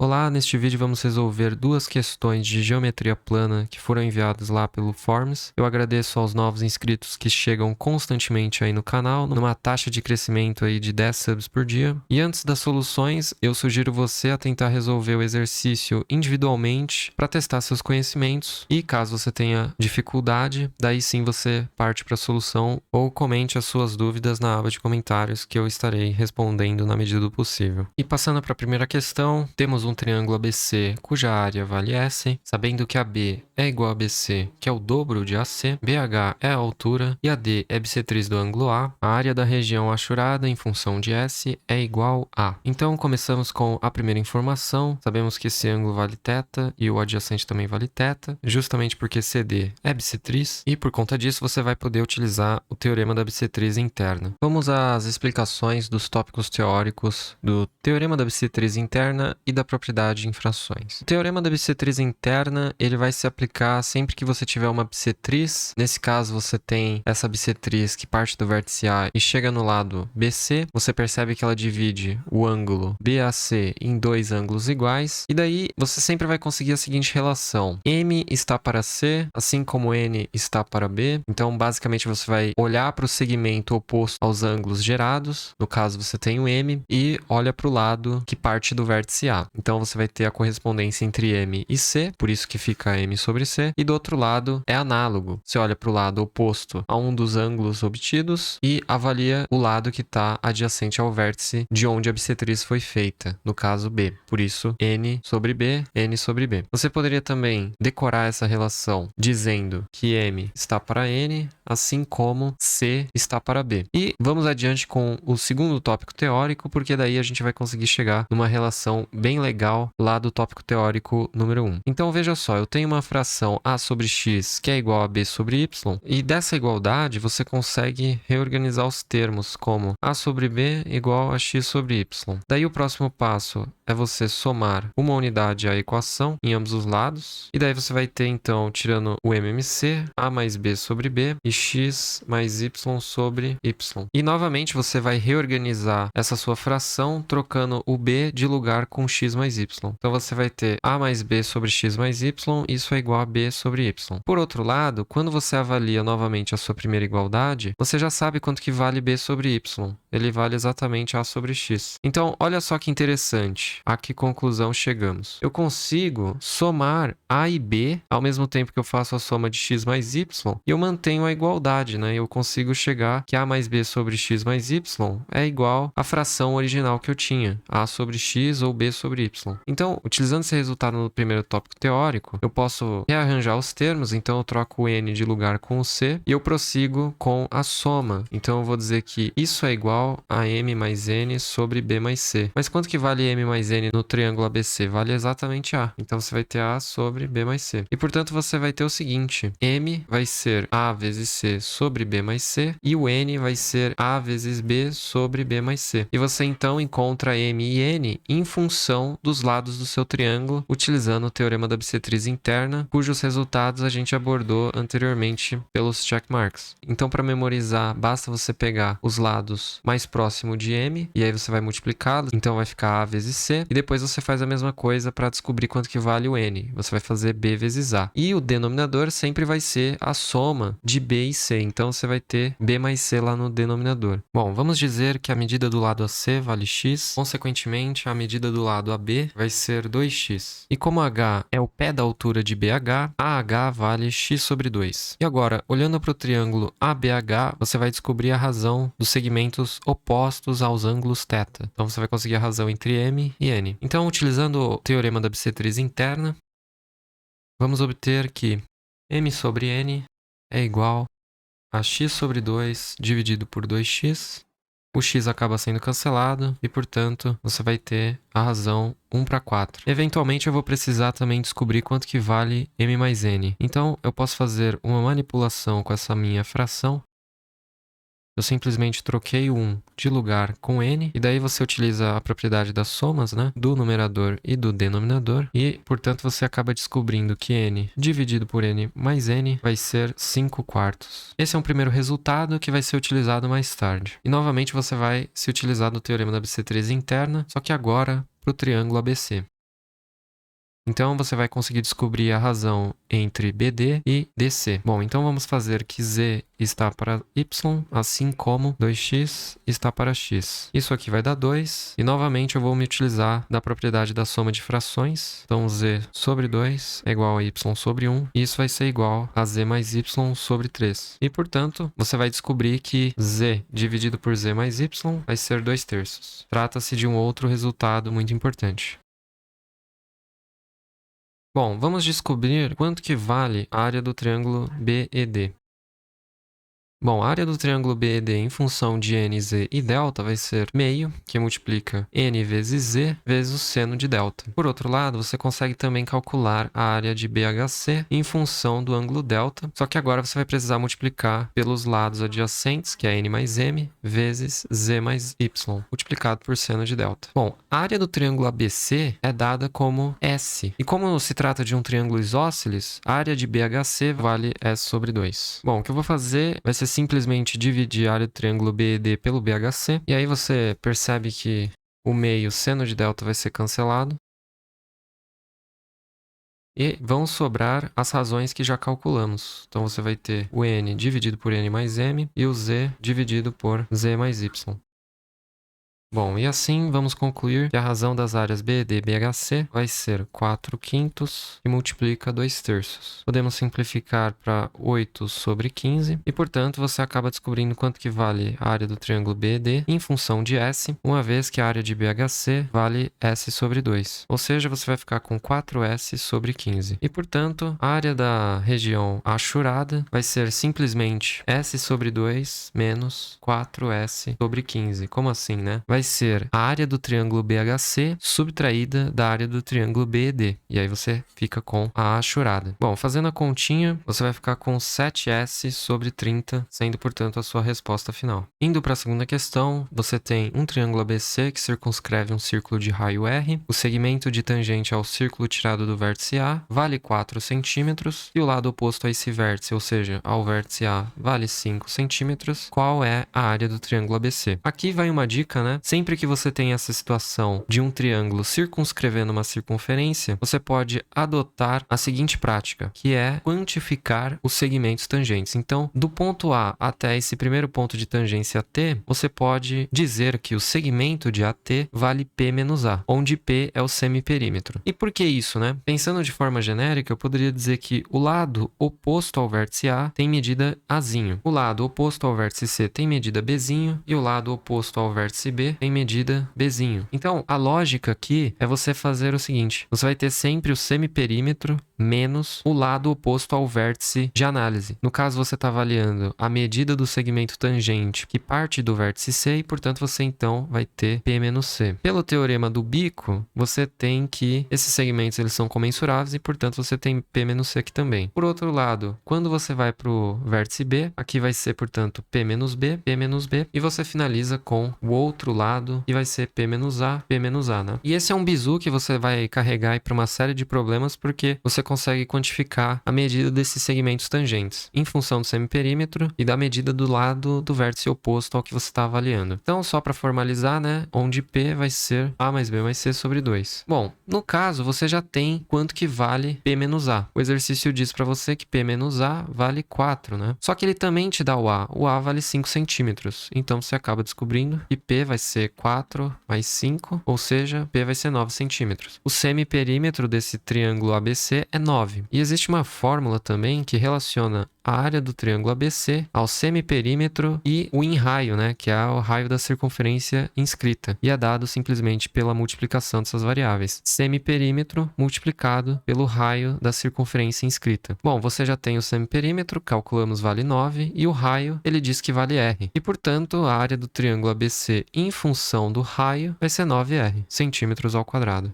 Olá, neste vídeo vamos resolver duas questões de geometria plana que foram enviadas lá pelo Forms. Eu agradeço aos novos inscritos que chegam constantemente aí no canal, numa taxa de crescimento aí de 10 subs por dia. E antes das soluções, eu sugiro você a tentar resolver o exercício individualmente para testar seus conhecimentos. E caso você tenha dificuldade, daí sim você parte para a solução ou comente as suas dúvidas na aba de comentários que eu estarei respondendo na medida do possível. E passando para a primeira questão, temos um triângulo ABC cuja área vale S, sabendo que AB é igual a BC, que é o dobro de AC, BH é a altura e AD é bissetriz do ângulo A área da região achurada em função de S é igual a. Então começamos com a primeira informação, sabemos que esse ângulo vale θ e o adjacente também vale θ, justamente porque CD é bissetriz e por conta disso você vai poder utilizar o teorema da bissetriz interna. Vamos às explicações dos tópicos teóricos do teorema da bissetriz interna e da propriedade de infrações. O teorema da bissetriz interna, ele vai se aplicar sempre que você tiver uma bissetriz. Nesse caso, você tem essa bissetriz que parte do vértice A e chega no lado BC. Você percebe que ela divide o ângulo BAC em dois ângulos iguais. E daí, você sempre vai conseguir a seguinte relação. M está para C, assim como N está para B. Então, basicamente, você vai olhar para o segmento oposto aos ângulos gerados. No caso, você tem o M e olha para o lado que parte do vértice A. Então, você vai ter a correspondência entre M e C, por isso que fica M sobre C. E do outro lado é análogo. Você olha para o lado oposto a um dos ângulos obtidos e avalia o lado que está adjacente ao vértice de onde a bissetriz foi feita, no caso B. Por isso, N sobre B, N sobre B. Você poderia também decorar essa relação dizendo que M está para N, assim como C está para B. E vamos adiante com o segundo tópico teórico, porque daí a gente vai conseguir chegar numa relação bem legal lá do tópico teórico número 1. Então veja só, eu tenho uma fração a sobre x que é igual a b sobre y, e dessa igualdade você consegue reorganizar os termos como a sobre b igual a x sobre y. Daí o próximo passo é você somar uma unidade à equação em ambos os lados, e daí você vai ter então, tirando o MMC, a mais b sobre b e x mais y sobre y. E novamente você vai reorganizar essa sua fração trocando o b de lugar com x mais y. Então você vai ter a mais b sobre x mais y, isso é igual a b sobre y. Por outro lado, quando você avalia novamente a sua primeira igualdade, você já sabe quanto que vale b sobre y. Ele vale exatamente a sobre x. Então, olha só que interessante. A que conclusão chegamos? Eu consigo somar a e b ao mesmo tempo que eu faço a soma de x mais y e eu mantenho a igualdade, né? Eu consigo chegar que a mais b sobre x mais y é igual à fração original que eu tinha, a sobre x ou b sobre y. Então, utilizando esse resultado no primeiro tópico teórico, eu posso rearranjar os termos, então eu troco o n de lugar com o c e eu prossigo com a soma. Então, eu vou dizer que isso é igual a m mais n sobre b mais c. Mas quanto que vale m mais n no triângulo ABC? Vale exatamente a. Então, você vai ter a sobre b mais c. E, portanto, você vai ter o seguinte, m vai ser a vezes c sobre b mais c e o n vai ser a vezes b sobre b mais c. E você, então, encontra m e n em função dos lados do seu triângulo, utilizando o teorema da bissetriz interna, cujos resultados a gente abordou anteriormente pelos checkmarks. Então, para memorizar, basta você pegar os lados mais próximos de m, e aí você vai multiplicá-los, então vai ficar a vezes c, e depois você faz a mesma coisa para descobrir quanto que vale o n. Você vai fazer b vezes a. E o denominador sempre vai ser a soma de b e c, então você vai ter b mais c lá no denominador. Bom, vamos dizer que a medida do lado AC vale x, consequentemente a medida do lado AB vai ser 2x. E como h é o pé da altura de BH, AH vale x sobre 2. E agora, olhando para o triângulo ABH, você vai descobrir a razão dos segmentos opostos aos ângulos θ. Então você vai conseguir a razão entre m e n. Então, utilizando o teorema da bissetriz interna, vamos obter que m sobre n é igual a x sobre 2 dividido por 2x. O x acaba sendo cancelado e, portanto, você vai ter a razão 1 para 4. Eventualmente, eu vou precisar também descobrir quanto que vale m mais n. Então, eu posso fazer uma manipulação com essa minha fração. Eu simplesmente troquei o 1 de lugar com n, e daí você utiliza a propriedade das somas, né, do numerador e do denominador, e, portanto, você acaba descobrindo que n dividido por n mais n vai ser 5 quartos. Esse é um primeiro resultado que vai ser utilizado mais tarde. E, novamente, você vai se utilizar do teorema da bissetriz interna, só que agora para o triângulo ABC. Então, você vai conseguir descobrir a razão entre BD e DC. Bom, então vamos fazer que Z está para Y, assim como 2x está para x. Isso aqui vai dar 2, e novamente eu vou me utilizar da propriedade da soma de frações. Então, Z sobre 2 é igual a Y sobre 1, e isso vai ser igual a Z mais Y sobre 3. E, portanto, você vai descobrir que Z dividido por Z mais Y vai ser 2/3. Trata-se de um outro resultado muito importante. Bom, vamos descobrir quanto que vale a área do triângulo BED. Bom, a área do triângulo BED em função de n, z e delta vai ser meio, que multiplica n vezes z vezes o seno de delta. Por outro lado, você consegue também calcular a área de BHC em função do ângulo delta, só que agora você vai precisar multiplicar pelos lados adjacentes, que é n mais m, vezes z mais y, multiplicado por seno de delta. Bom, a área do triângulo ABC é dada como S, e como se trata de um triângulo isósceles, a área de BHC vale S sobre 2. Bom, o que eu vou fazer vai ser simplesmente dividir a área do triângulo BED pelo BHC, e aí você percebe que o meio seno de delta vai ser cancelado, e vão sobrar as razões que já calculamos. Então você vai ter o n dividido por n mais m e o z dividido por z mais y. Bom, e assim vamos concluir que a razão das áreas BD e BHC vai ser 4/5 que multiplica 2/3. Podemos simplificar para 8 sobre 15 e, portanto, você acaba descobrindo quanto que vale a área do triângulo BD em função de S, uma vez que a área de BHC vale S sobre 2. Ou seja, você vai ficar com 4S sobre 15. E, portanto, a área da região achurada vai ser simplesmente S sobre 2 menos 4S sobre 15. Como assim, né? Vai ser a área do triângulo BHC subtraída da área do triângulo BED. E aí você fica com a achurada. Bom, fazendo a continha, você vai ficar com 7S sobre 30, sendo, portanto, a sua resposta final. Indo para a segunda questão, você tem um triângulo ABC que circunscreve um círculo de raio R. O segmento de tangente ao círculo tirado do vértice A vale 4 centímetros e o lado oposto a esse vértice, ou seja, ao vértice A, vale 5 centímetros. Qual é a área do triângulo ABC? Aqui vai uma dica, né? Sempre que você tem essa situação de um triângulo circunscrevendo uma circunferência, você pode adotar a seguinte prática, que é quantificar os segmentos tangentes. Então, do ponto A até esse primeiro ponto de tangência T, você pode dizer que o segmento de AT vale P menos A, onde P é o semiperímetro. E por que isso, né? Pensando de forma genérica, eu poderia dizer que o lado oposto ao vértice A tem medida Azinho, o lado oposto ao vértice C tem medida Bzinho e o lado oposto ao vértice B tem medida Bzinho. Então, a lógica aqui é você fazer o seguinte, você vai ter sempre o semiperímetro menos o lado oposto ao vértice de análise. No caso, você está avaliando a medida do segmento tangente que parte do vértice C e, portanto, você então vai ter P menos C. Pelo teorema do bico, você tem que esses segmentos eles são comensuráveis e, portanto, você tem P menos C aqui também. Por outro lado, quando você vai para o vértice B, aqui vai ser, portanto, P menos B, e você finaliza com o outro lado e vai ser P menos A, né? E esse é um bizu que você vai carregar para uma série de problemas porque você consegue quantificar a medida desses segmentos tangentes em função do semiperímetro e da medida do lado do vértice oposto ao que você está avaliando. Então, só para formalizar, né, onde P vai ser A mais B mais C sobre 2. Bom, no caso, você já tem quanto que vale P menos A. O exercício diz para você que P menos A vale 4, né? Só que ele também te dá o A. O A vale 5 centímetros. Então, você acaba descobrindo que P vai ser 4 mais 5, ou seja, P vai ser 9 centímetros. O semiperímetro desse triângulo ABC é 9. E existe uma fórmula também que relaciona a área do triângulo ABC ao semiperímetro e o in-raio, né, que é o raio da circunferência inscrita. E é dado simplesmente pela multiplicação dessas variáveis. Semiperímetro multiplicado pelo raio da circunferência inscrita. Bom, você já tem o semiperímetro, calculamos vale 9, e o raio, ele diz que vale R. E, portanto, a área do triângulo ABC em função do raio vai ser 9R, centímetros ao quadrado.